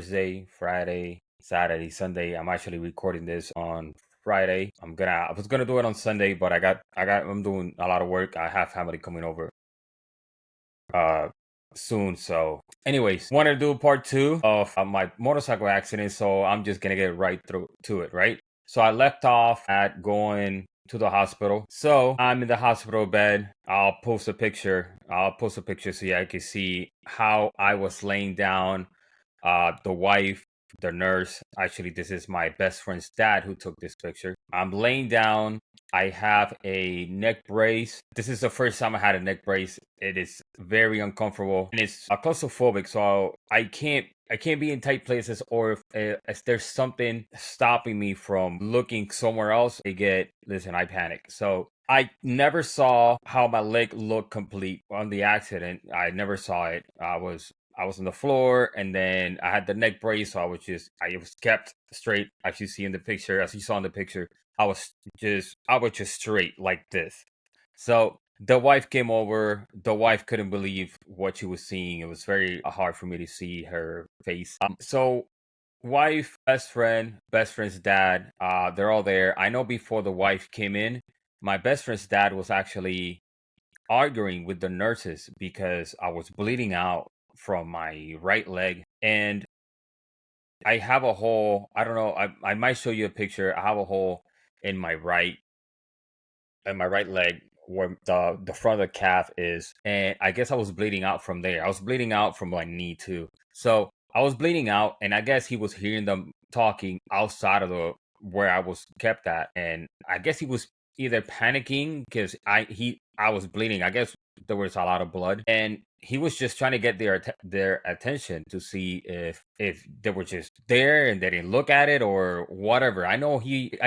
Thursday, Friday, Saturday, Sunday. I'm actually recording this on Friday. I was gonna do it on Sunday, but I'm doing a lot of work. I have family coming over uh soon. So anyways, wanted to do part two of my motorcycle accident, so I'm just gonna get right through to it, right? So I left off at going to the hospital. So I'm in the hospital bed. I'll post a picture so yeah, I can see how I was laying down. The wife, the nurse. Actually, this is my best friend's dad who took this picture. I'm laying down. I have a neck brace. This is the first time I had a neck brace. It is very uncomfortable and it's claustrophobic, so I can't be in tight places, or if there's something stopping me from looking somewhere else, I panic. So I never saw how my leg looked complete on the accident. I never saw it. I was on the floor, and then I had the neck brace, so I was kept straight, as you see in the picture, as you saw in the picture. I was just straight like this. So the wife came over. The wife couldn't believe what she was seeing. It was very hard for me to see her face. So wife, best friend's dad, they're all there. I know before the wife came in, my best friend's dad was actually arguing with the nurses because I was bleeding out from my right leg, and I have a hole. I don't know. I might show you a picture. I have a hole in my right leg where the front of the calf is, and I guess I was bleeding out from there. I was bleeding out from my knee too. So I was bleeding out, and I guess he was hearing them talking outside of the where I was kept at, and I guess he was either panicking because I was bleeding. I guess there was a lot of blood, and he was just trying to get their attention to see if they were just there and they didn't look at it or whatever. I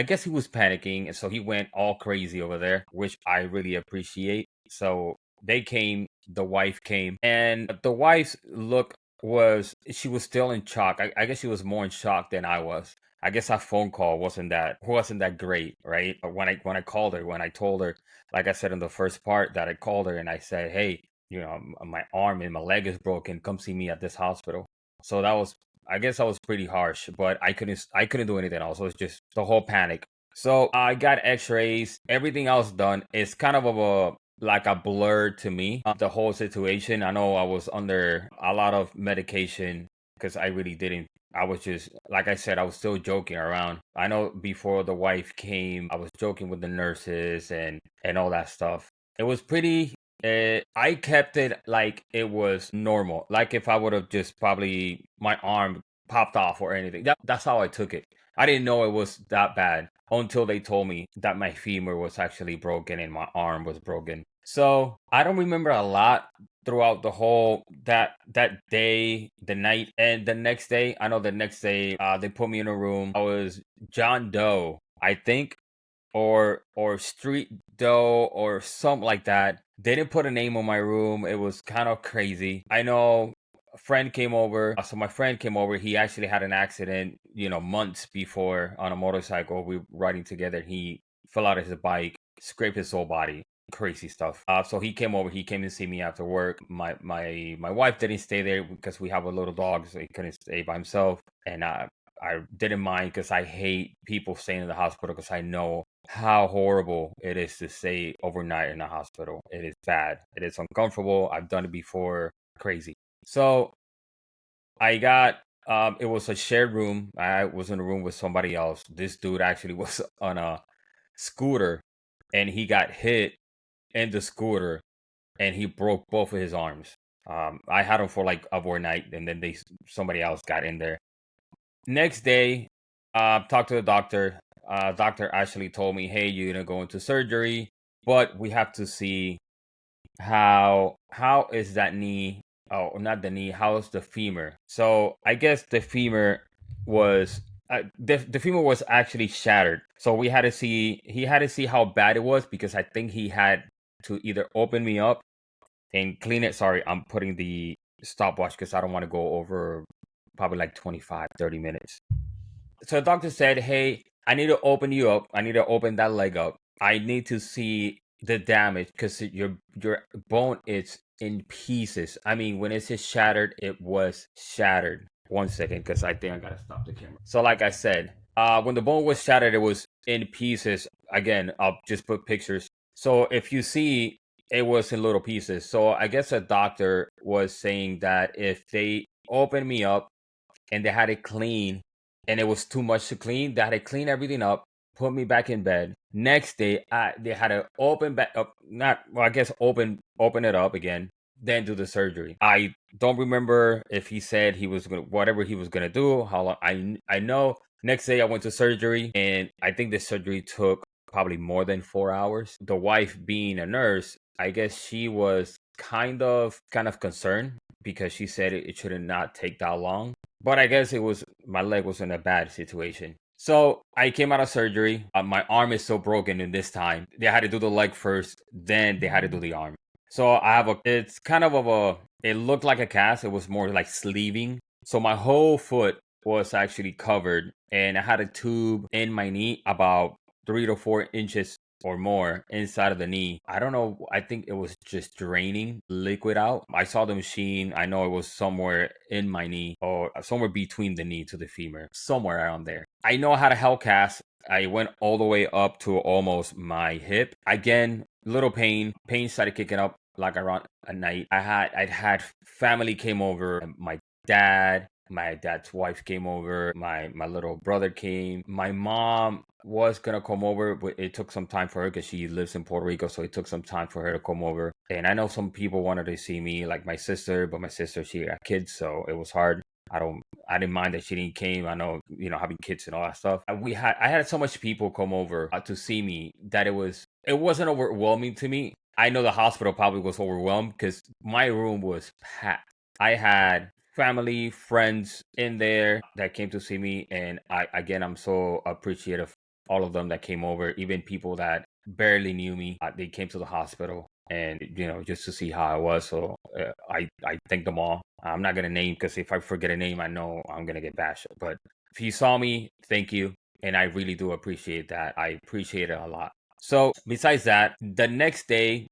guess he was panicking, and so he went all crazy over there, which I really appreciate. So they came, the wife came, and the wife's look was, she was still in shock. I guess she was more in shock than I was. I guess our phone call wasn't that great, right? When I called her, when I told her, like I said in the first part, that I called her and I said, "Hey, my arm and my leg is broken. Come see me at this hospital." So I guess that was pretty harsh, but I couldn't do anything else. It was just the whole panic. So I got X-rays, everything else done. It's kind of like a blur to me, the whole situation. I know I was under a lot of medication because I really didn't. I was just, like I said, I was still joking around. I know before the wife came, I was joking with the nurses and all that stuff. It was pretty. I kept it like it was normal, like if I would have just probably my arm popped off or anything. That's how I took it. I didn't know it was that bad until they told me that my femur was actually broken and my arm was broken. So I don't remember a lot throughout the whole that day, the night, and the next day. I know the next day, they put me in a room. I was John Doe, I think, or Street Doe or something like that. They didn't put a name on my room. It was kind of crazy. I know a friend came over. So my friend came over. He actually had an accident, months before on a motorcycle. We were riding together. He fell out of his bike, scraped his whole body. Crazy stuff. So he came over. He came to see me after work. My wife didn't stay there because we have a little dog, so he couldn't stay by himself. And I didn't mind because I hate people staying in the hospital because I know how horrible it is to stay overnight in a hospital. It is bad. It is uncomfortable. I've done it before. Crazy. So I got it was a shared room. I was in a room with somebody else. This dude actually was on a scooter and he got hit in the scooter and he broke both of his arms. I had him for like overnight and then somebody else got in there. Next day, talked to the doctor. Doctor actually told me, "Hey, you're gonna go into surgery, but we have to see how is that knee? Oh, not the knee. How is the femur?" So I guess the femur was the femur was actually shattered. So we had to see. He had to see how bad it was because I think he had to either open me up and clean it. Sorry, I'm putting the stopwatch because I don't want to go over probably like 25, 30 minutes. So the doctor said, "Hey, I need to open you up. I need to open that leg up. I need to see the damage because your bone is in pieces. I mean, when it says shattered, it was shattered. 1 second, because I think I gotta stop the camera. So like I said, when the bone was shattered, it was in pieces. Again, I'll just put pictures. So if you see, it was in little pieces. So I guess a doctor was saying that if they opened me up and they had it clean and it was too much to clean, they had to clean everything up, put me back in bed. Next day, they had to open back up, not, well, I guess open it up again, then do the surgery. I don't remember if he said he was gonna, whatever he was gonna do, how long. I know next day I went to surgery, and I think the surgery took probably more than 4 hours. The wife, being a nurse, I guess she was kind of concerned because she said it should not take that long. But I guess it was, my leg was in a bad situation. So I came out of surgery. My arm is so broken in this time. They had to do the leg first, then they had to do the arm. So I have it's kind of it looked like a cast. It was more like sleeving. So my whole foot was actually covered, and I had a tube in my knee about 3 to 4 inches or more inside of the knee. I don't know. I think it was just draining liquid out. I saw the machine. I know it was somewhere in my knee, or somewhere between the knee to the femur, somewhere around there. I know I had a held cast. I went all the way up to almost my hip. Again, little pain. Pain started kicking up like around a night. I'd had family came over. My dad's wife came over. My little brother came. My mom was gonna come over, but it took some time for her because she lives in Puerto Rico, so it took some time for her to come over. And I know some people wanted to see me, like my sister, but my sister, she got kids, so it was hard. I didn't mind that she didn't came. I know, having kids and all that stuff. I had so much people come over to see me that it wasn't overwhelming to me. I know the hospital probably was overwhelmed because my room was packed. I had family, friends in there that came to see me, and I'm so appreciative. All of them that came over, even people that barely knew me, they came to the hospital, and just to see how I was. So I thank them all. I'm not gonna name, because if I forget a name, I know I'm gonna get bashed. But if you saw me, thank you, and I really do appreciate that. I appreciate it a lot. So besides that, the next day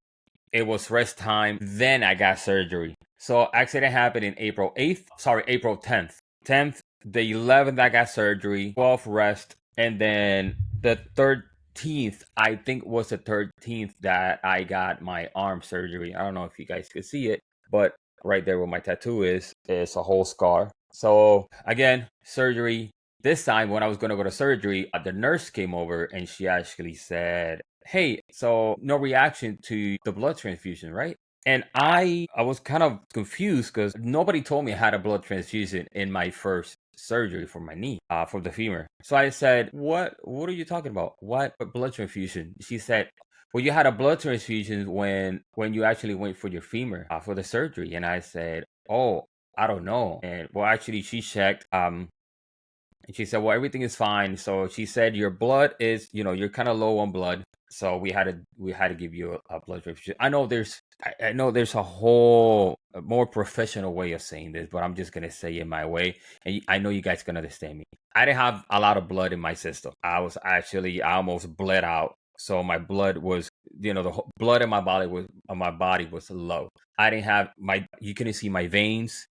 it was rest time. Then I got surgery. So accident happened in April 8th. Sorry, April 10th. 10th, the 11th I got surgery. 12th rest, and then the 13th, I think was the 13th that I got my arm surgery. I don't know if you guys could see it, but right there where my tattoo is a whole scar. So again, surgery. This time when I was going to go to surgery, the nurse came over and she actually said, "Hey, so no reaction to the blood transfusion, right?" And I was kind of confused because nobody told me I had a blood transfusion in my first surgery for my knee, for the femur. So I said, What are you talking about? What blood transfusion?" She said, "Well, you had a blood transfusion when you actually went for your femur, for the surgery." And I said, "Oh, I don't know." And well, actually, she checked. And she said, "Well, everything is fine." So she said, "Your blood is, you're kind of low on blood. So we had to give you a blood transfusion." I know there's a more professional way of saying this, but I'm just gonna say it my way, and I know you guys can understand me. I didn't have a lot of blood in my system. I almost bled out. So my blood was, the blood in my body was low. I didn't have you couldn't see my veins.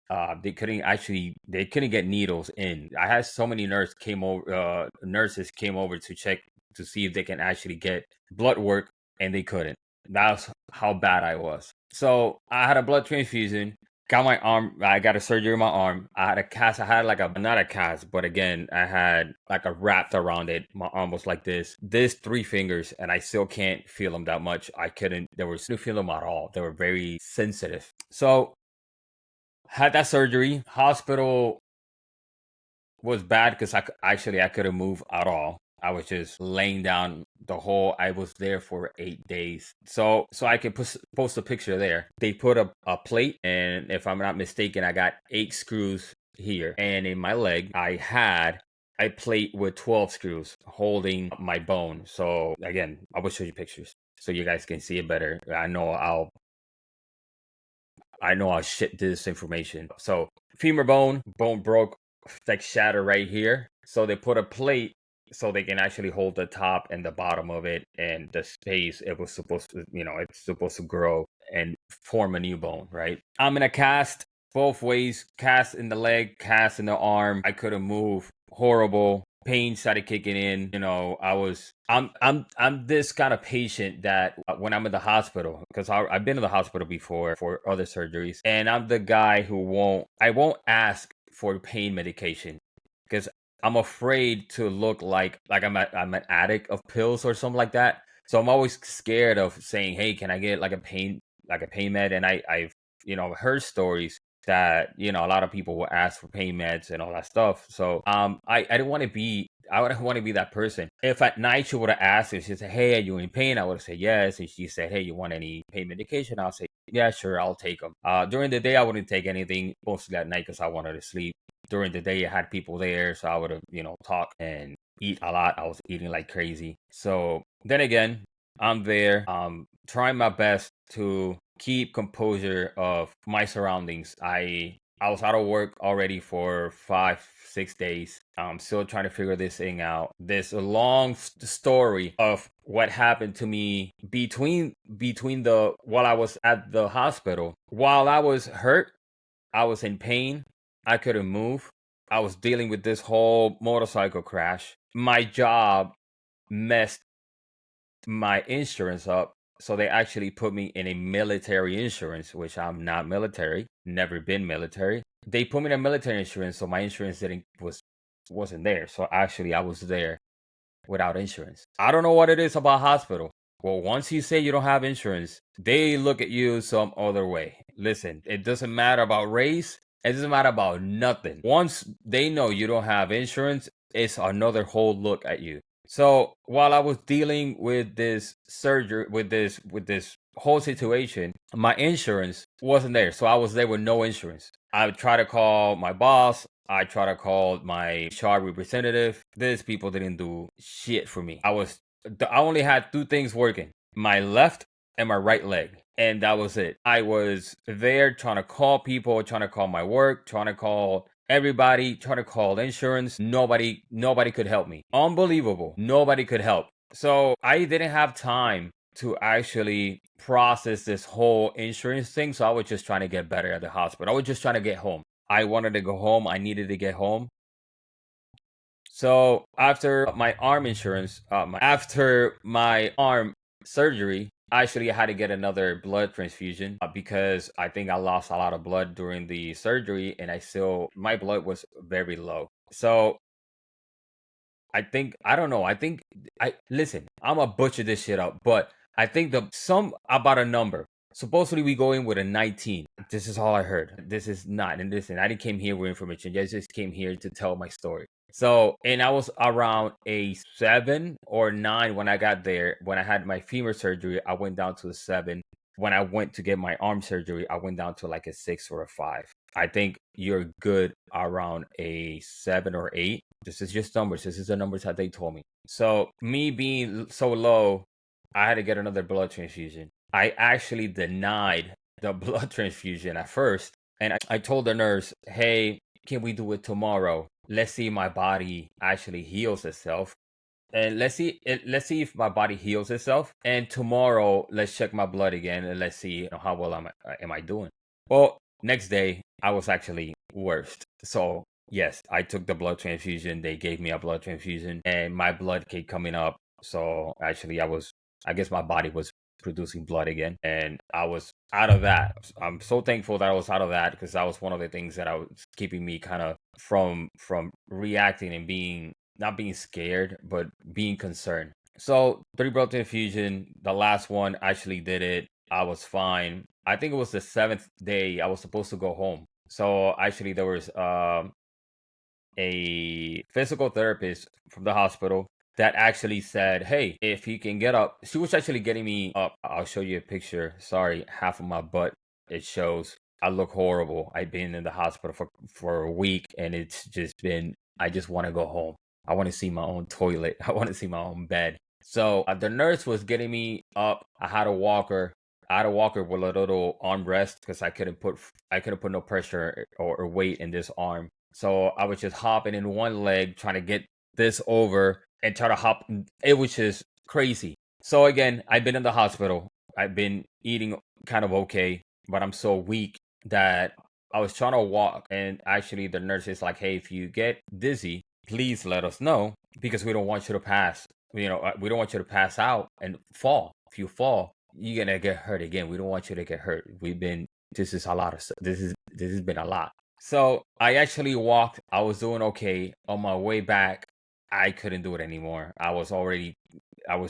They couldn't get needles in. I had so many nurses came over to check to see if they can actually get blood work, and they couldn't. That's how bad I was. So I had a blood transfusion. Got my arm. I got a surgery on my arm. I had a cast. I had like not a cast, but again, I had like a wrapped around it. My arm was like this 3 fingers, and I still can't feel them that much. I couldn't. There was no feel them at all. They were very sensitive. So had that surgery. Hospital was bad because I couldn't move at all. I was just laying down I was there for 8 days. So I can post a picture there. They put a plate, and if I'm not mistaken, I got 8 screws here. And in my leg, I had a plate with 12 screws holding my bone. So again, I will show you pictures so you guys can see it better. I'll shit this information. So femur bone broke, like shattered right here. So they put a plate so they can actually hold the top and the bottom of it, and the space it was supposed to, it's supposed to grow and form a new bone, right? I'm in a cast. both ways, cast in the leg, cast in the arm. I couldn't move. Horrible. Pain started kicking in. I'm this kind of patient that when I'm in the hospital, because I've been in the hospital before for other surgeries, and I'm the guy who I won't ask for pain medication because I'm afraid to look like I'm an addict of pills or something like that. So I'm always scared of saying, "Hey, can I get like a pain med?" And I've heard stories that a lot of people will ask for pain meds and all that stuff. So I didn't want to be I wouldn't want to be that person. If at night she would have asked and she said, "Hey, are you in pain?" I would have said yes. And she said, "Hey, you want any pain medication?" I'll say, "Yeah, sure, I'll take them." During the day, I wouldn't take anything, mostly at night because I wanted to sleep. During the day, I had people there, so I would have talk and eat a lot. I was eating like crazy. So then again, I'm there, trying my best to keep composure of my surroundings. I was out of work already for 5, 6 days. I'm still trying to figure this thing out. This long story of what happened to me between the while I was at the hospital. While I was hurt, I was in pain. I couldn't move. I was dealing with this whole motorcycle crash. My job messed my insurance up. So they actually put me in a military insurance, which I'm not military, never been military. They put me in a military insurance, so my insurance wasn't there. So actually I was there without insurance. I don't know what it is about hospital. Well, once you say you don't have insurance, they look at you some other way. Listen, it doesn't matter about race. It doesn't matter about nothing. Once they know you don't have insurance, it's another whole look at you. So while I was dealing with this surgery, with this whole situation, my insurance wasn't there. So I was there with no insurance. I would try to call my boss. I tried to call my HR representative. These people didn't do shit for me. I only had two things working: my left and my right leg. And that was it. I was there trying to call people, trying to call my work, trying to call everybody, trying to call insurance. Nobody could help me. Unbelievable. Nobody could help. So I didn't have time to actually process this whole insurance thing. So I was just trying to get better at the hospital. I was just trying to get home. I wanted to go home. I needed to get home. So after my arm insurance, after my arm surgery, actually I had to get another blood transfusion because I think I lost a lot of blood during the surgery, and my blood was very low. So I don't know. I think I listen. I'm gonna butcher this shit up, but I think some about a number. Supposedly we go in with a 19. This is all I heard. This is not. And listen, I didn't came here with information. I just came here to tell my story. So, and I was around a 7 or 9 when I got there. When I had my femur surgery, I went down to a 7. When I went to get my arm surgery, I went down to like a 6 or a 5. I think you're good around a 7 or 8. This is just numbers. This is the numbers that they told me. So me being so low, I had to get another blood transfusion. I actually denied the blood transfusion at first. And I told the nurse, "Hey, can we do it tomorrow? Let's see if my body actually heals itself. And let's see if my body heals itself. And tomorrow, let's check my blood again and let's see how well am I doing." Well, next day, I was actually worst. So yes, I took the blood transfusion. They gave me a blood transfusion, and my blood kept coming up. So actually, I guess my body was producing blood again, and I was out of that. I'm so thankful that I was out of that because that was one of the things that I was keeping me kind of from reacting and not being scared, but being concerned. So 3 blood transfusion. The last one actually did it. I was fine. I think it was the 7th day. I was supposed to go home. So actually, there was a physical therapist from the hospital that actually said, "Hey, if you can get up," she was actually getting me up. I'll show you a picture. Sorry, half of my butt it shows. I look horrible. I've been in the hospital for a week, and it's just been. I just want to go home. I want to see my own toilet. I want to see my own bed. So the nurse was getting me up. I had a walker. I had a walker with a little armrest because I couldn't put no pressure or weight in this arm. So I was just hopping in one leg, trying to get this over and try to hop. It was just crazy. So again, I've been in the hospital. I've been eating kind of okay, but I'm so weak that I was trying to walk, and actually the nurse is like, "Hey, if you get dizzy, please let us know because we don't want you to pass. We don't want you to pass out and fall. If you fall, you're gonna get hurt again. We don't want you to get hurt. This is a lot of stuff. This has been a lot." So I actually walked. I was doing okay. On my way back, I couldn't do it anymore. I was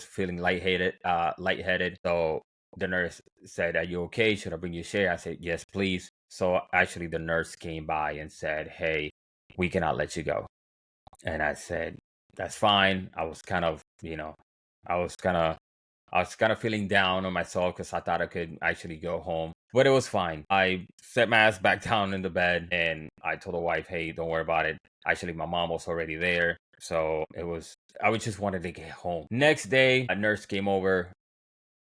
feeling lightheaded. So the nurse said, "Are you okay? Should I bring you a chair?" I said, "Yes, please." So actually, the nurse came by and said, "Hey, we cannot let you go." And I said, "That's fine." I was kind of, I was kind of I was kind of feeling down on myself because I thought I could actually go home, but it was fine. I set my ass back down in the bed and I told the wife, "Hey, don't worry about it." Actually, my mom was already there. So I was just wanted to get home. Next day, a nurse came over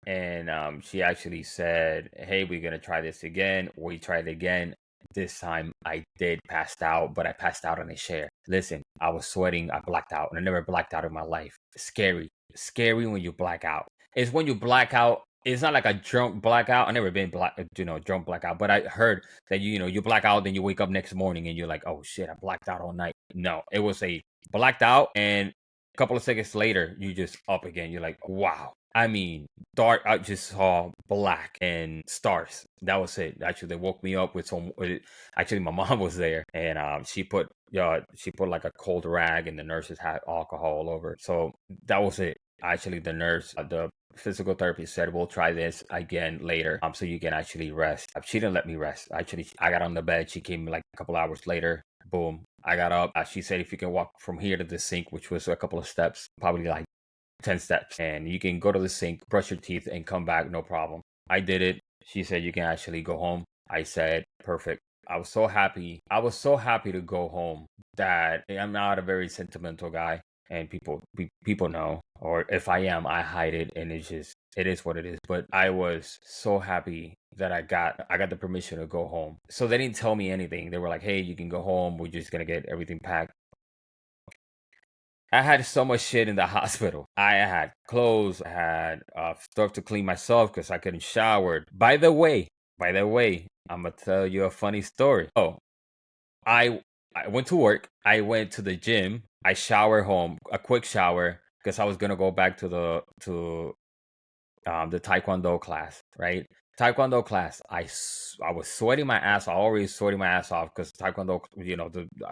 and she actually said, "Hey, we're going to try this again." We tried again. This time I did passed out, but I passed out on a chair. Listen, I was sweating. I blacked out, and I never blacked out in my life. Scary when you black out. It's when you black out. It's not like a drunk blackout. I never been drunk blackout, but I heard that you black out, then you wake up next morning and you're like, "Oh shit, I blacked out all night." No, it was a blacked out, and a couple of seconds later, you just up again. You're like, "Wow." I mean, dark. I just saw black and stars. That was it. Actually, they woke me up with some. Actually, my mom was there, and she put like a cold rag, and the nurses had alcohol all over. So that was it. Actually, the physical therapist said, "We'll try this again later, so you can actually rest." She didn't let me rest. Actually, I got on the bed. She came like a couple hours later. Boom, I got up. She said, "If you can walk from here to the sink, which was a couple of steps, probably like 10 steps, and you can go to the sink, brush your teeth, and come back, no problem." I did it. She said, "You can actually go home." I said, "Perfect." I was so happy. I was so happy to go home that I'm not a very sentimental guy, and people know, or if I am, I hide it, and it is what it is. But I was so happy that I got the permission to go home. So they didn't tell me anything. They were like, "Hey, you can go home. We're just gonna get everything packed." I had so much shit in the hospital. I had clothes, I had stuff to clean myself because I couldn't shower. By the way, I'm gonna tell you a funny story. Oh, I I went to work. I went to the gym. I showered home, a quick shower because I was gonna go back to the taekwondo class, right? Taekwondo class. I was sweating my ass. I always sweating my ass off because taekwondo,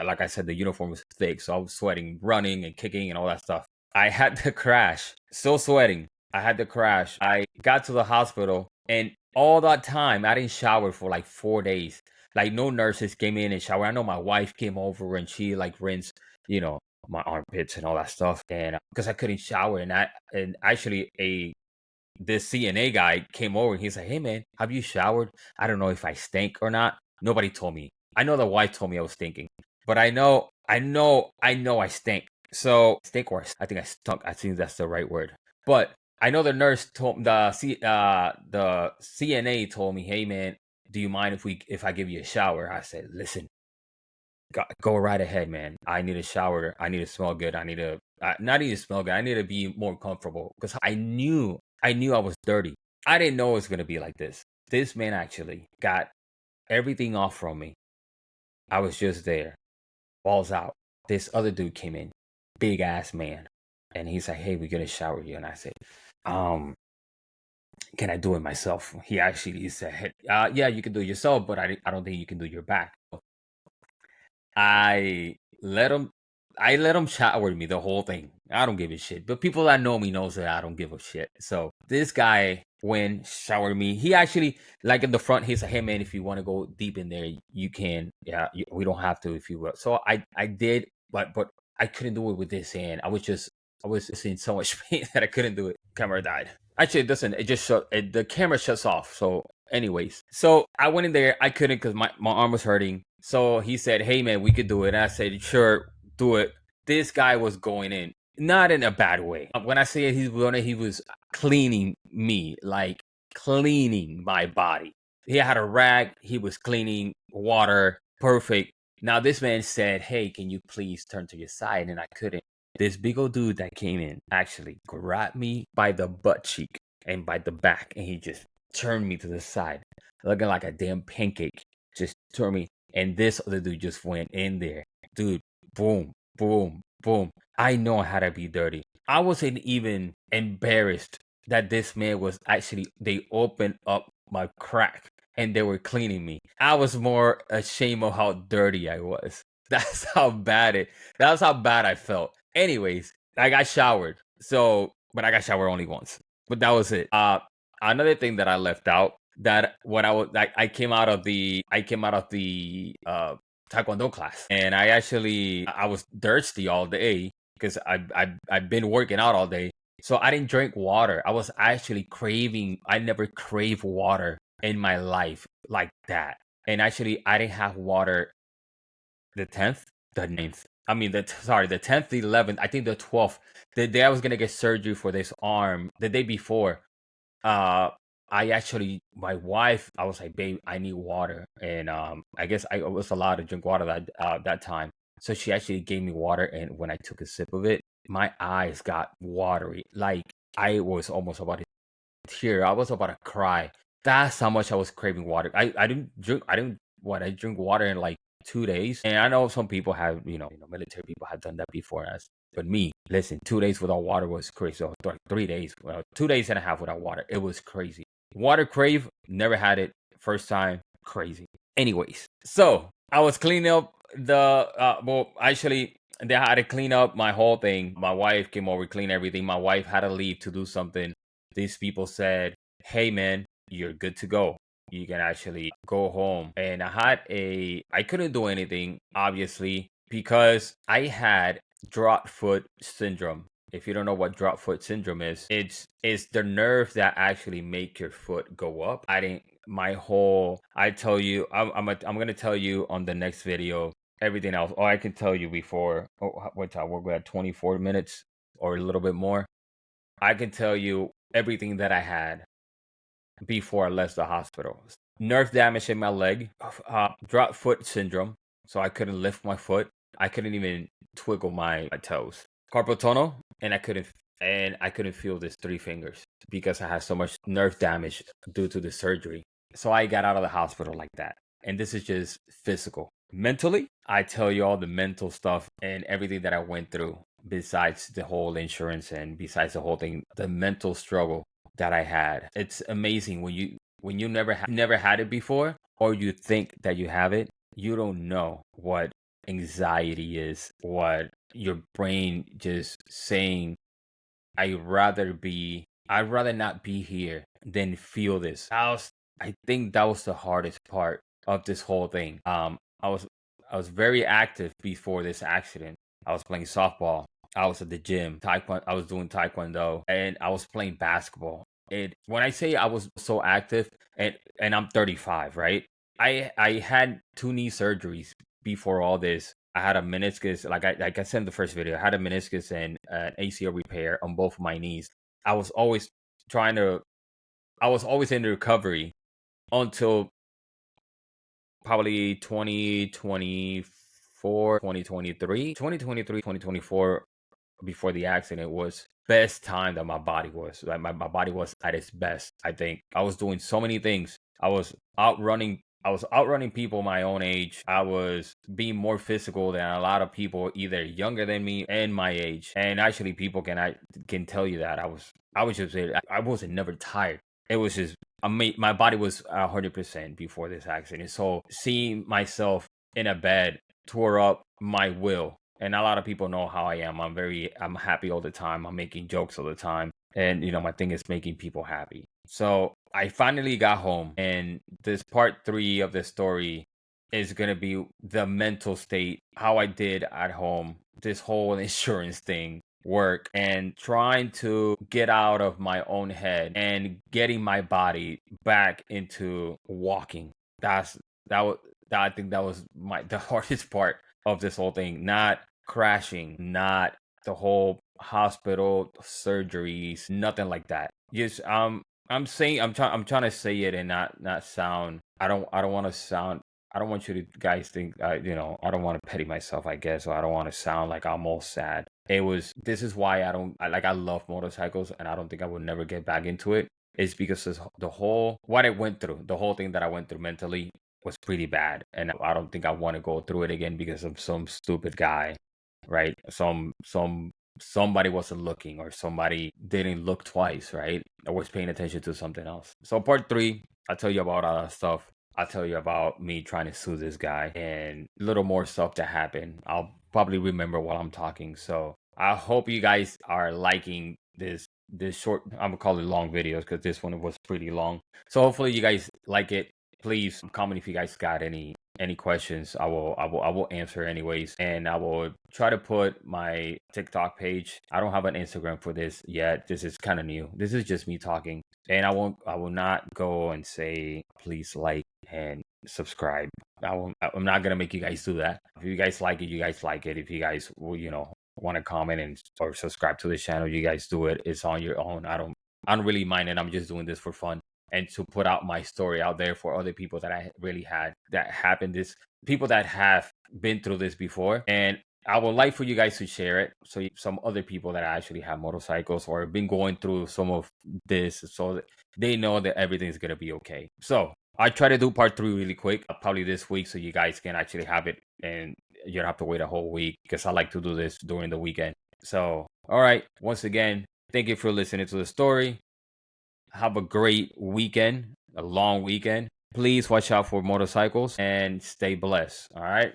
like I said, the uniform was thick, so I was sweating, running and kicking and all that stuff. I had to crash. Still sweating. I had to crash. I got to the hospital, and all that time I didn't shower for like 4 days. Like no nurses came in and shower. I know my wife came over and she like rinsed, you know, my armpits and all that stuff, and because I couldn't shower, and actually a this CNA guy came over and he's like, "Hey man, have you showered? I don't know if I stink or not." Nobody told me. I know the wife told me I was stinking, but I know I stink. So stink or I think I stunk. I think that's the right word. But I know the nurse told the CNA told me, "Hey man, do you mind if I give you a shower?" I said, "Listen, go right ahead, man. I need a shower. I need to smell good. I need to not need to smell good. I need to be more comfortable because I knew I was dirty. I didn't know it was gonna be like this. This man actually got everything off from me. I was just there, balls out. This other dude came in, big ass man, and he's like, "Hey, we're gonna shower you." And I said, "Um, can I do it myself?" He said, "Yeah, you can do it yourself, but I don't think you can do your back." I let him I let him shower me the whole thing. I don't give a shit. But people that know me knows that I don't give a shit. So this guy went showered me. He actually like in the front. He said, "Hey man, if you want to go deep in there, you can. Yeah, we don't have to if you will." So I did, but I couldn't do it with this hand. I was in so much pain that I couldn't do it. Camera died. Actually, it doesn't. It just shut. The camera shuts off. So anyways, so I went in there. I couldn't because my arm was hurting. So he said, "Hey man, we could do it." And I said, "Sure, do it." This guy was going in, not in a bad way. When I say he was cleaning me, like cleaning my body. He had a rag. He was cleaning water. Perfect. Now this man said, "Hey, can you please turn to your side?" And I couldn't. This big old dude that came in actually grabbed me by the butt cheek and by the back, and he just turned me to the side, looking like a damn pancake. Just turned me. and this other dude just went in there, dude. Boom, boom, boom. I know I had to be dirty. I wasn't even embarrassed that this man was actually. They opened up my crack and they were cleaning me. I was more ashamed of how dirty I was. That's how bad it. That's how bad I felt. Anyways, I got showered. So, but I got showered only once. But that was it. Another thing that I left out, that when I came out of the taekwondo class, and I was thirsty all day because I've been working out all day. So I didn't drink water. I was actually craving. I never crave water in my life like that. And actually, I didn't have water the 10th, the ninth. I mean, the 10th, the 11th, I think the 12th, the day I was going to get surgery for this arm, the day before, my wife, I was like, babe, I need water. And I guess I was allowed to drink water that time. So she actually gave me water. And when I took a sip of it, my eyes got watery. Like I was almost about to tear. I was about to cry. That's how much I was craving water. I drink water in like 2 days. And I know some people have, military people have done that before us. But me, listen, 2 days without water was crazy. So 3 days, 2 days and a half without water. It was crazy. Water crave, never had it. First time, crazy. Anyways, so I was cleaning up actually, they had to clean up my whole thing. My wife came over, clean everything. My wife had to leave to do something. These people said, hey man, you're good to go. You can actually go home. And I couldn't do anything, obviously, because I had drop foot syndrome. If you don't know what drop foot syndrome is, it's the nerve that actually make your foot go up. I tell you, I'm gonna tell you on the next video everything else. Oh, I can tell you before. Oh, what time? We're at 24 minutes or a little bit more. I can tell you everything that I had before I left the hospital. Nerve damage in my leg, drop foot syndrome, so I couldn't lift my foot. I couldn't even twiggle my toes. Carpal tunnel, and I couldn't feel these three fingers because I had so much nerve damage due to the surgery. So I got out of the hospital like that. And this is just physical. Mentally, I tell you all the mental stuff and everything that I went through besides the whole insurance and besides the whole thing, the mental struggle that I had. It's amazing when you never had it before, or you think that you have it, you don't know what anxiety is, what your brain just saying, I'd rather not be here than feel this. I think that was the hardest part of this whole thing. I was very active before this accident. I was playing softball. I was at the gym. I was doing taekwondo, and I was playing basketball. When I say I was so active, and I'm 35, right? I had 2 knee surgeries before all this. I had a meniscus, like I said in the first video, I had a meniscus and an ACL repair on both of my knees. I was always in recovery until probably 2024 before the accident was best time that my body was. Like my body was at its best. I think I was doing so many things. I was outrunning people my own age. I was being more physical than a lot of people either younger than me and my age. And actually people can tell you that I wasn't never tired. It was just my body was 100% before this accident. So seeing myself in a bed tore up my will. And a lot of people know how I am. I'm happy all the time. I'm making jokes all the time. And, my thing is making people happy. So I finally got home. And this part 3 of the story is going to be the mental state, how I did at home, this whole insurance thing work, and trying to get out of my own head and getting my body back into walking. I think that was the hardest part of this whole thing. Not crashing, not the whole hospital surgeries, nothing like that. Just I'm trying to say it and not sound. I don't want to sound. I don't want you to guys think. I don't want to petty myself, I guess, or I don't want to sound like I'm all sad. This is why I love motorcycles, and I don't think I would never get back into it. It's because the whole what I went through, the whole thing that I went through mentally, was pretty bad, and I don't think I want to go through it again because of some stupid guy, right? Somebody wasn't looking, or somebody didn't look twice, right? I was paying attention to something else. So part 3, I'll tell you about all that stuff. I'll tell you about me trying to sue this guy and a little more stuff that happened. I'll probably remember while I'm talking. So I hope you guys are liking this short, I'm gonna call it long videos, because this one was pretty long. So hopefully you guys like it. Please comment if you guys got any questions. I will answer anyways, and I will try to put my TikTok page. I don't have an Instagram for this yet. This is kind of new. This is just me talking, and I will not go and say please like and subscribe. I'm not gonna make you guys do that. If you guys like it, you guys like it. If you guys will, want to comment and or subscribe to the channel, you guys do it. It's on your own. I don't really mind it. I'm just doing this for fun and to put out my story out there for other people that I really had that happened, this people that have been through this before. And I would like for you guys to share it, so some other people that actually have motorcycles or been going through some of this, so that they know that everything's gonna be okay. So I try to do part 3 really quick, probably this week, so you guys can actually have it and you don't have to wait a whole week, because I like to do this during the weekend. So, all right, once again, thank you for listening to the story. Have a great weekend, a long weekend. Please watch out for motorcycles and stay blessed. All right.